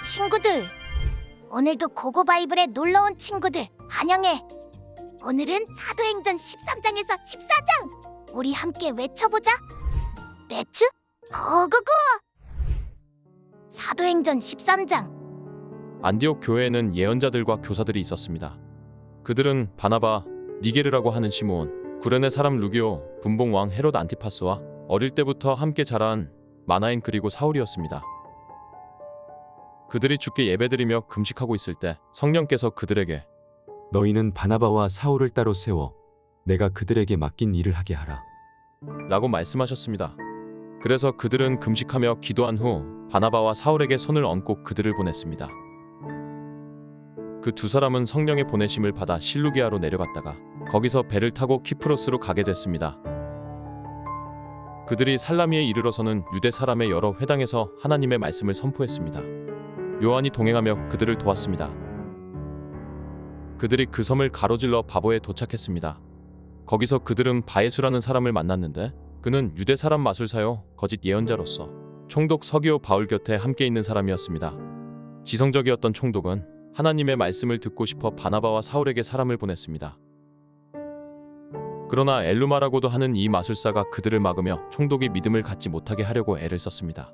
친구들, 오늘도 고고바이블에 놀러온 친구들 환영해. 오늘은 사도행전 13장에서 14장. 우리 함께 외쳐보자. 렛츠 고고고. 사도행전 13장. 안디옥 교회에는 예언자들과 교사들이 있었습니다. 그들은 바나바, 니게르라고 하는 시므온, 구레네 사람 루기오, 분봉 왕 헤롯 안티파스와 어릴 때부터 함께 자란 마나인 그리고 사울이었습니다. 그들이 주께 예배드리며 금식하고 있을 때 성령께서 그들에게 너희는 바나바와 사울을 따로 세워 내가 그들에게 맡긴 일을 하게 하라. 라고 말씀하셨습니다. 그래서 그들은 금식하며 기도한 후 바나바와 사울에게 손을 얹고 그들을 보냈습니다. 그 두 사람은 성령의 보내심을 받아 실루기아로 내려갔다가 거기서 배를 타고 키프로스로 가게 됐습니다. 그들이 살라미에 이르러서는 유대 사람의 여러 회당에서 하나님의 말씀을 선포했습니다. 요한이 동행하며 그들을 도왔습니다. 그들이 그 섬을 가로질러 바보에 도착했습니다. 거기서 그들은 바예수라는 사람을 만났는데 그는 유대 사람 마술사요 거짓 예언자로서 총독 서기오 바울 곁에 함께 있는 사람이었습니다. 지성적이었던 총독은 하나님의 말씀을 듣고 싶어 바나바와 사울에게 사람을 보냈습니다. 그러나 엘루마라고도 하는 이 마술사가 그들을 막으며 총독이 믿음을 갖지 못하게 하려고 애를 썼습니다.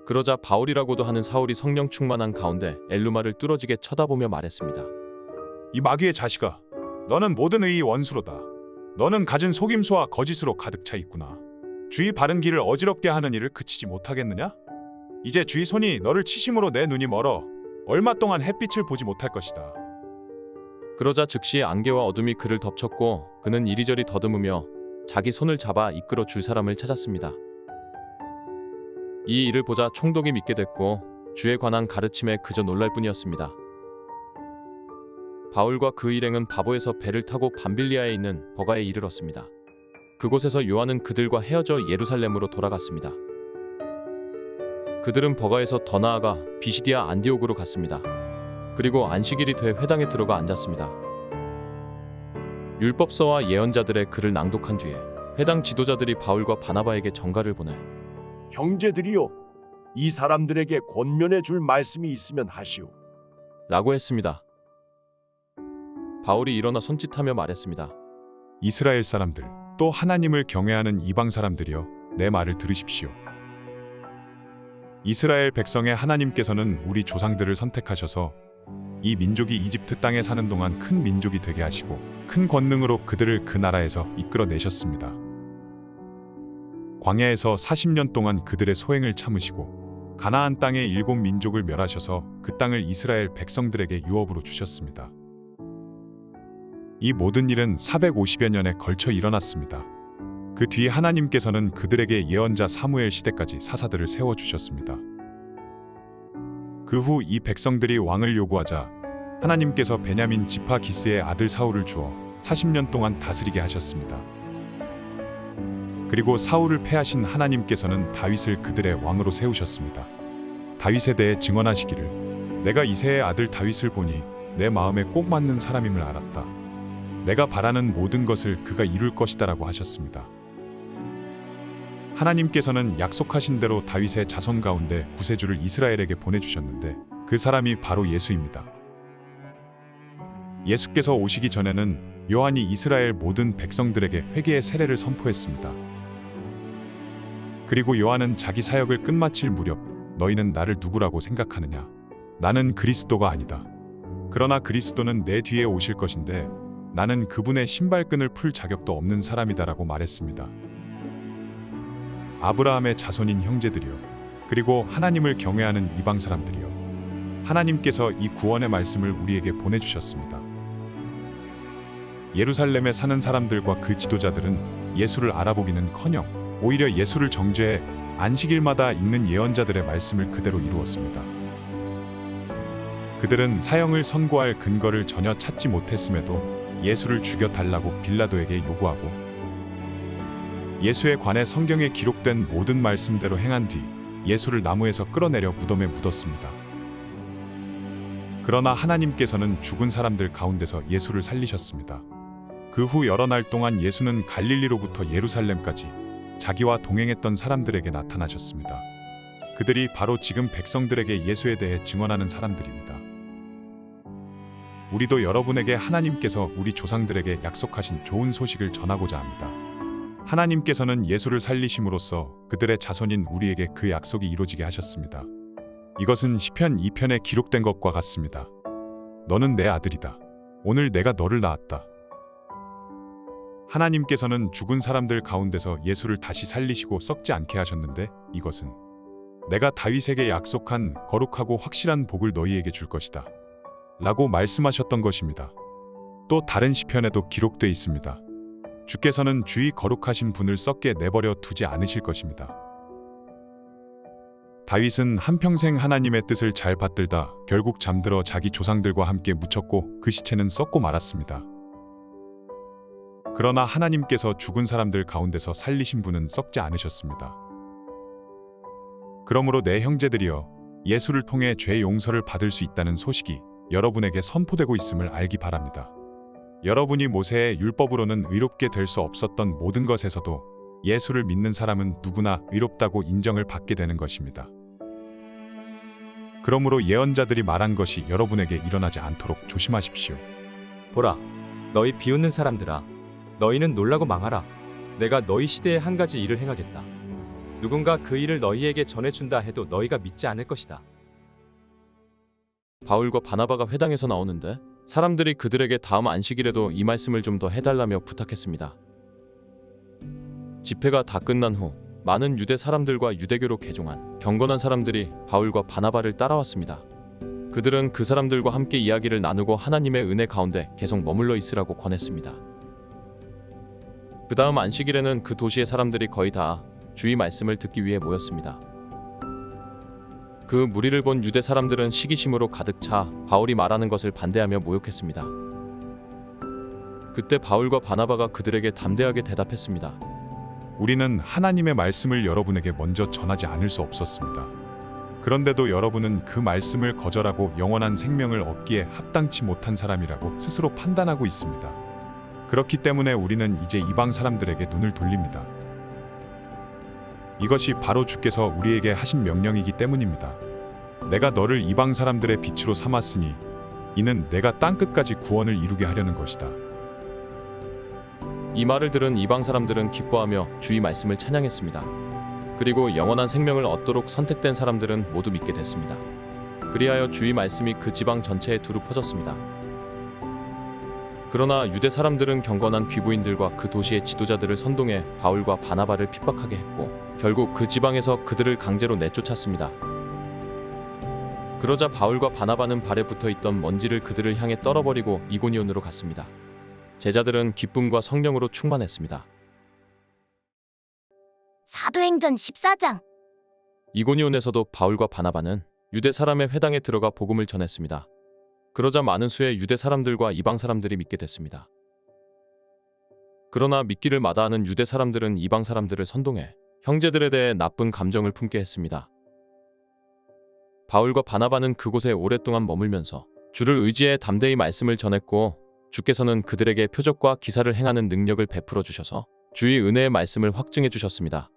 그러자 바울이라고도 하는 사울이 성령 충만한 가운데 엘루마를 뚫어지게 쳐다보며 말했습니다. 이 마귀의 자식아, 너는 모든 의의 원수로다. 너는 가진 속임수와 거짓으로 가득 차 있구나. 주의 바른 길을 어지럽게 하는 일을 그치지 못하겠느냐? 이제 주의 손이 너를 치심으로 내 눈이 멀어 얼마 동안 햇빛을 보지 못할 것이다. 그러자 즉시 안개와 어둠이 그를 덮쳤고 그는 이리저리 더듬으며 자기 손을 잡아 이끌어 줄 사람을 찾았습니다. 이 일을 보자 총독이 믿게 됐고 주에 관한 가르침에 그저 놀랄 뿐이었습니다. 바울과 그 일행은 바보에서 배를 타고 밤빌리아에 있는 버가에 이르렀습니다. 그곳에서 요한은 그들과 헤어져 예루살렘으로 돌아갔습니다. 그들은 버가에서 더 나아가 비시디아 안디옥으로 갔습니다. 그리고 안식일이 돼 회당에 들어가 앉았습니다. 율법서와 예언자들의 글을 낭독한 뒤에 회당 지도자들이 바울과 바나바에게 전가를 보내 형제들이요, 이 사람들에게 권면해 줄 말씀이 있으면 하시오. 라고 했습니다. 바울이 일어나 손짓하며 말했습니다. 이스라엘 사람들, 또 하나님을 경외하는 이방 사람들이여, 내 말을 들으십시오. 이스라엘 백성의 하나님께서는 우리 조상들을 선택하셔서 이 민족이 이집트 땅에 사는 동안 큰 민족이 되게 하시고 큰 권능으로 그들을 그 나라에서 이끌어내셨습니다. 광야에서 40년 동안 그들의 소행을 참으시고 가나안 땅의 7민족을 멸하셔서 그 땅을 이스라엘 백성들에게 유업으로 주셨습니다. 이 모든 일은 450여 년에 걸쳐 일어났습니다. 그 뒤에 하나님께서는 그들에게 예언자 사무엘 시대까지 사사들을 세워주셨습니다. 그 후 이 백성들이 왕을 요구하자 하나님께서 베냐민 지파 기스의 아들 사울을 주어 40년 동안 다스리게 하셨습니다. 그리고 사울을 패하신 하나님께서는 다윗을 그들의 왕으로 세우셨습니다. 다윗에 대해 증언하시기를 내가 이새의 아들 다윗을 보니 내 마음에 꼭 맞는 사람임을 알았다. 내가 바라는 모든 것을 그가 이룰 것이다 라고 하셨습니다. 하나님께서는 약속하신 대로 다윗의 자손 가운데 구세주를 이스라엘에게 보내주셨는데 그 사람이 바로 예수입니다. 예수께서 오시기 전에는 요한이 이스라엘 모든 백성들에게 회개의 세례를 선포했습니다. 그리고 요한은 자기 사역을 끝마칠 무렵 너희는 나를 누구라고 생각하느냐? 나는 그리스도가 아니다. 그러나 그리스도는 내 뒤에 오실 것인데 나는 그분의 신발끈을 풀 자격도 없는 사람이다라고 말했습니다. 아브라함의 자손인 형제들이여, 그리고 하나님을 경외하는 이방 사람들이여, 하나님께서 이 구원의 말씀을 우리에게 보내주셨습니다. 예루살렘에 사는 사람들과 그 지도자들은 예수를 알아보기는커녕 오히려 예수를 정죄해 안식일마다 읽는 예언자들의 말씀을 그대로 이루었습니다. 그들은 사형을 선고할 근거를 전혀 찾지 못했음에도 예수를 죽여달라고 빌라도에게 요구하고 예수에 관해 성경에 기록된 모든 말씀대로 행한 뒤 예수를 나무에서 끌어내려 무덤에 묻었습니다. 그러나 하나님께서는 죽은 사람들 가운데서 예수를 살리셨습니다. 그 후 여러 날 동안 예수는 갈릴리로부터 예루살렘까지 자기와 동행했던 사람들에게 나타나셨습니다. 그들이 바로 지금 백성들에게 예수에 대해 증언하는 사람들입니다. 우리도 여러분에게 하나님께서 우리 조상들에게 약속하신 좋은 소식을 전하고자 합니다. 하나님께서는 예수를 살리심으로써 그들의 자손인 우리에게 그 약속이 이루어지게 하셨습니다. 이것은 시편 2편에 기록된 것과 같습니다. 너는 내 아들이다. 오늘 내가 너를 낳았다. 하나님께서는 죽은 사람들 가운데서 예수를 다시 살리시고 썩지 않게 하셨는데 이것은 내가 다윗에게 약속한 거룩하고 확실한 복을 너희에게 줄 것이다. 라고 말씀하셨던 것입니다. 또 다른 시편에도 기록되어 있습니다. 주께서는 주의 거룩하신 분을 썩게 내버려 두지 않으실 것입니다. 다윗은 한평생 하나님의 뜻을 잘 받들다 결국 잠들어 자기 조상들과 함께 묻혔고 그 시체는 썩고 말았습니다. 그러나 하나님께서 죽은 사람들 가운데서 살리신 분은 썩지 않으셨습니다. 그러므로 내 형제들이여, 예수를 통해 죄 용서를 받을 수 있다는 소식이 여러분에게 선포되고 있음을 알기 바랍니다. 여러분이 모세의 율법으로는 의롭게 될 수 없었던 모든 것에서도 예수를 믿는 사람은 누구나 의롭다고 인정을 받게 되는 것입니다. 그러므로 예언자들이 말한 것이 여러분에게 일어나지 않도록 조심하십시오. 보라, 너희 비웃는 사람들아, 너희는 놀라고 망하라. 내가 너희 시대에 한 가지 일을 행하겠다. 누군가 그 일을 너희에게 전해준다 해도 너희가 믿지 않을 것이다. 바울과 바나바가 회당에서 나오는데 사람들이 그들에게 다음 안식일에도 이 말씀을 좀 더 해달라며 부탁했습니다. 집회가 다 끝난 후 많은 유대 사람들과 유대교로 개종한 경건한 사람들이 바울과 바나바를 따라왔습니다. 그들은 그 사람들과 함께 이야기를 나누고 하나님의 은혜 가운데 계속 머물러 있으라고 권했습니다. 그 다음 안식일에는 그 도시의 사람들이 거의 다 주의 말씀을 듣기 위해 모였습니다. 그 무리를 본 유대 사람들은 시기심으로 가득 차 바울이 말하는 것을 반대하며 모욕했습니다. 그때 바울과 바나바가 그들에게 담대하게 대답했습니다. 우리는 하나님의 말씀을 여러분에게 먼저 전하지 않을 수 없었습니다. 그런데도 여러분은 그 말씀을 거절하고 영원한 생명을 얻기에 합당치 못한 사람이라고 스스로 판단하고 있습니다. 그렇기 때문에 우리는 이제 이방 사람들에게 눈을 돌립니다. 이것이 바로 주께서 우리에게 하신 명령이기 때문입니다. 내가 너를 이방 사람들의 빛으로 삼았으니 이는 내가 땅끝까지 구원을 이루게 하려는 것이다. 이 말을 들은 이방 사람들은 기뻐하며 주의 말씀을 찬양했습니다. 그리고 영원한 생명을 얻도록 선택된 사람들은 모두 믿게 됐습니다. 그리하여 주의 말씀이 그 지방 전체에 두루 퍼졌습니다. 그러나 유대 사람들은 경건한 귀부인들과 그 도시의 지도자들을 선동해 바울과 바나바를 핍박하게 했고 결국 그 지방에서 그들을 강제로 내쫓았습니다. 그러자 바울과 바나바는 발에 붙어있던 먼지를 그들을 향해 떨어버리고 이고니온으로 갔습니다. 제자들은 기쁨과 성령으로 충만했습니다. 사도행전 14장. 이고니온에서도 바울과 바나바는 유대 사람의 회당에 들어가 복음을 전했습니다. 그러자 많은 수의 유대 사람들과 이방 사람들이 믿게 됐습니다. 그러나 믿기를 마다하는 유대 사람들은 이방 사람들을 선동해 형제들에 대해 나쁜 감정을 품게 했습니다. 바울과 바나바는 그곳에 오랫동안 머물면서 주를 의지해 담대히 말씀을 전했고 주께서는 그들에게 표적과 기사를 행하는 능력을 베풀어 주셔서 주의 은혜의 말씀을 확증해 주셨습니다.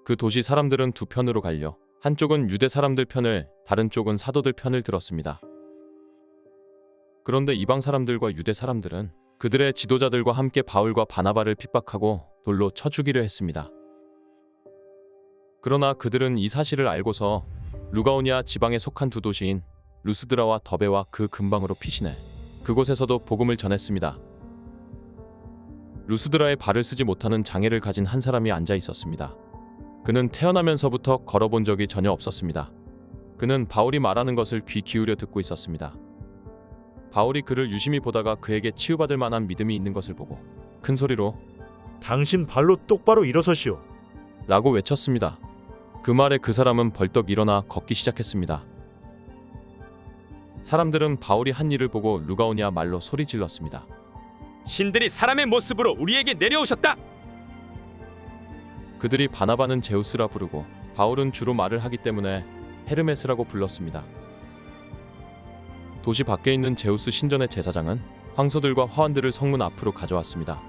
그 도시 사람들은 두 편으로 갈려 한쪽은 유대 사람들 편을, 다른 쪽은 사도들 편을 들었습니다. 그런데 이방 사람들과 유대 사람들은 그들의 지도자들과 함께 바울과 바나바를 핍박하고 돌로 쳐 죽이려 했습니다. 그러나 그들은 이 사실을 알고서 루가오니아 지방에 속한 두 도시인 루스드라와 더베와 그 근방으로 피신해 그곳에서도 복음을 전했습니다. 루스드라에 발을 쓰지 못하는 장애를 가진 한 사람이 앉아 있었습니다. 그는 태어나면서부터 걸어본 적이 전혀 없었습니다. 그는 바울이 말하는 것을 귀 기울여 듣고 있었습니다. 바울이 그를 유심히 보다가 그에게 치유받을 만한 믿음이 있는 것을 보고 큰 소리로 당신 발로 똑바로 일어서시오. 라고 외쳤습니다. 그 말에 그 사람은 벌떡 일어나 걷기 시작했습니다. 사람들은 바울이 한 일을 보고 루가오니아 말로 소리 질렀습니다. 신들이 사람의 모습으로 우리에게 내려오셨다. 그들이 바나바는 제우스라 부르고 바울은 주로 말을 하기 때문에 헤르메스라고 불렀습니다. 도시 밖에 있는 제우스 신전의 제사장은 황소들과 화환들을 성문 앞으로 가져왔습니다.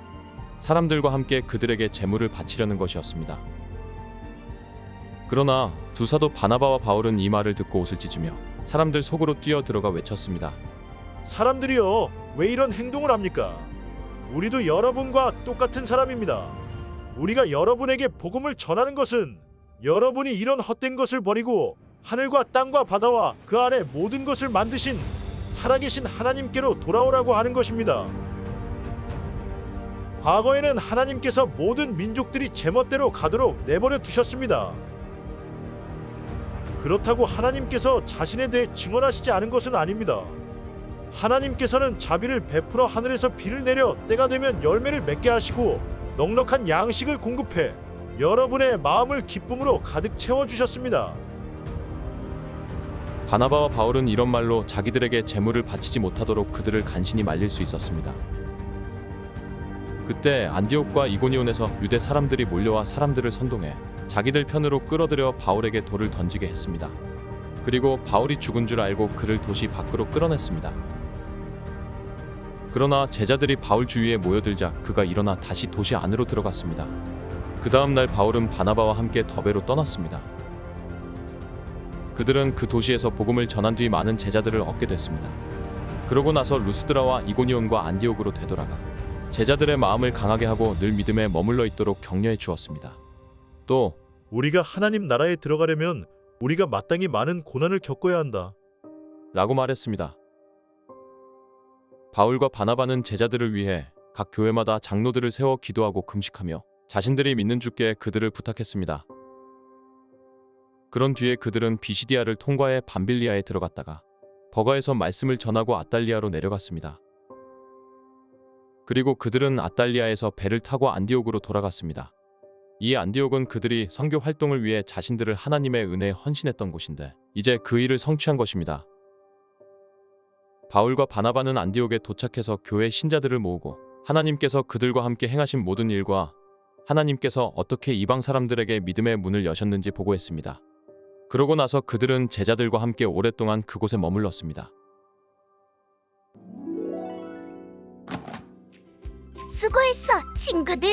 사람들과 함께 그들에게 제물을 바치려는 것이었습니다. 그러나 두 사도 바나바와 바울은 이 말을 듣고 옷을 찢으며 사람들 속으로 뛰어들어가 외쳤습니다. 사람들이여, 왜 이런 행동을 합니까? 우리도 여러분과 똑같은 사람입니다. 우리가 여러분에게 복음을 전하는 것은 여러분이 이런 헛된 것을 버리고 하늘과 땅과 바다와 그 안에 모든 것을 만드신 살아계신 하나님께로 돌아오라고 하는 것입니다. 과거에는 하나님께서 모든 민족들이 제멋대로 가도록 내버려 두셨습니다. 그렇다고 하나님께서 자신에 대해 증언하시지 않은 것은 아닙니다. 하나님께서는 자비를 베풀어 하늘에서 비를 내려 때가 되면 열매를 맺게 하시고 넉넉한 양식을 공급해 여러분의 마음을 기쁨으로 가득 채워주셨습니다. 바나바와 바울은 이런 말로 자기들에게 재물을 바치지 못하도록 그들을 간신히 말릴 수 있었습니다. 그때 안디옥과 이고니온에서 유대 사람들이 몰려와 사람들을 선동해 자기들 편으로 끌어들여 바울에게 돌을 던지게 했습니다. 그리고 바울이 죽은 줄 알고 그를 도시 밖으로 끌어냈습니다. 그러나 제자들이 바울 주위에 모여들자 그가 일어나 다시 도시 안으로 들어갔습니다. 그 다음 날 바울은 바나바와 함께 더베로 떠났습니다. 그들은 그 도시에서 복음을 전한 뒤 많은 제자들을 얻게 됐습니다. 그러고 나서 루스드라와 이고니온과 안디옥으로 되돌아가 제자들의 마음을 강하게 하고 늘 믿음에 머물러 있도록 격려해 주었습니다. 또 우리가 하나님 나라에 들어가려면 우리가 마땅히 많은 고난을 겪어야 한다. 라고 말했습니다. 바울과 바나바는 제자들을 위해 각 교회마다 장로들을 세워 기도하고 금식하며 자신들이 믿는 주께 그들을 부탁했습니다. 그런 뒤에 그들은 비시디아를 통과해 밤빌리아에 들어갔다가 버가에서 말씀을 전하고 아달리아로 내려갔습니다. 그리고 그들은 아달리아에서 배를 타고 안디옥으로 돌아갔습니다. 이 안디옥은 그들이 선교 활동을 위해 자신들을 하나님의 은혜에 헌신했던 곳인데 이제 그 일을 성취한 것입니다. 바울과 바나바는 안디옥에 도착해서 교회 신자들을 모으고 하나님께서 그들과 함께 행하신 모든 일과 하나님께서 어떻게 이방 사람들에게 믿음의 문을 여셨는지 보고했습니다. 그러고 나서 그들은 제자들과 함께 오랫동안 그곳에 머물렀습니다. 수고했어, 친구들.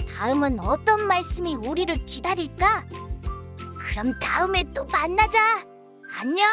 다음은 어떤 말씀이 우리를 기다릴까? 그럼 다음에 또 만나자. 안녕.